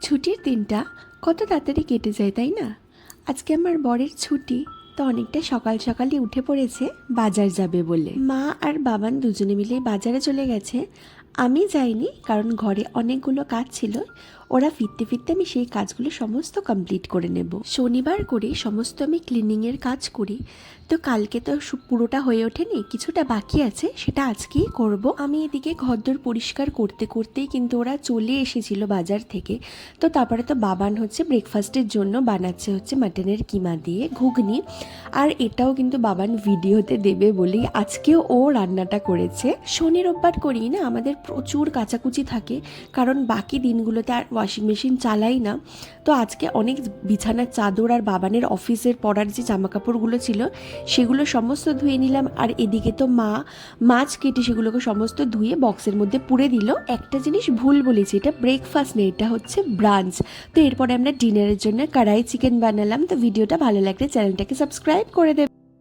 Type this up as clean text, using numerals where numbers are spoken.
ছুটির দিনটা কত তাড়াতাড়ি কেটে যায় তাই না। আজকে আমার বরের ছুটি, তো অনেকটা সকাল সকালই উঠে পড়েছে বাজার যাবে বলে। মা আর বাবান দুজনে মিলে বাজারে চলে গেছে। আমি যাইনি, কারণ ঘরে অনেকগুলো কাজ ছিল। ওরা ফিরতে ফিরতে আমি সেই কাজগুলো সমস্ত কমপ্লিট করে নেব। শনিবার করে সমস্ত আমি ক্লিনিংয়ের কাজ করি, তো কালকে তো পুরোটা হয়ে ওঠেনি, কিছুটা বাকি আছে, সেটা আজকেই করব। আমি এদিকে ঘরদোর পরিষ্কার করতে করতেই কিন্তু ওরা চলে এসেছিল বাজার থেকে। তো তারপরে তো বাবান হচ্ছে ব্রেকফাস্টের জন্য বানাচ্ছে হচ্ছে মাটনের কিমা দিয়ে ঘুগনি, আর এটাও কিন্তু বাবান ভিডিওতে দেবে বলেই আজকেও ও রান্নাটা করেছে। শনি রোববার করি না, আমাদের প্রচুর কাচাকুচি থাকে, কারণ বাকি দিনগুলোতে আর ওয়াশিং মেশিন চালাই না। তো আজকে অনেক বিছানার চাদর আর বাবানের অফিসের পরার যে জামা কাপড়গুলো ছিল সেগুলো সমস্ত ধুয়ে নিলাম। আর এদিকে তো মা মাছ কেটে সেগুলোকে সমস্ত ধুয়ে বক্সের মধ্যে পুরে দিল। একটা জিনিস ভুল বলেছি, এটা ব্রেকফাস্ট নেই, এটা হচ্ছে ব্রাঞ্চ। তো এরপরে আমরা ডিনারের জন্য কড়াই চিকেন বানালাম। তো ভিডিওটা ভালো লাগলে চ্যানেলটাকে সাবস্ক্রাইব করে দেব।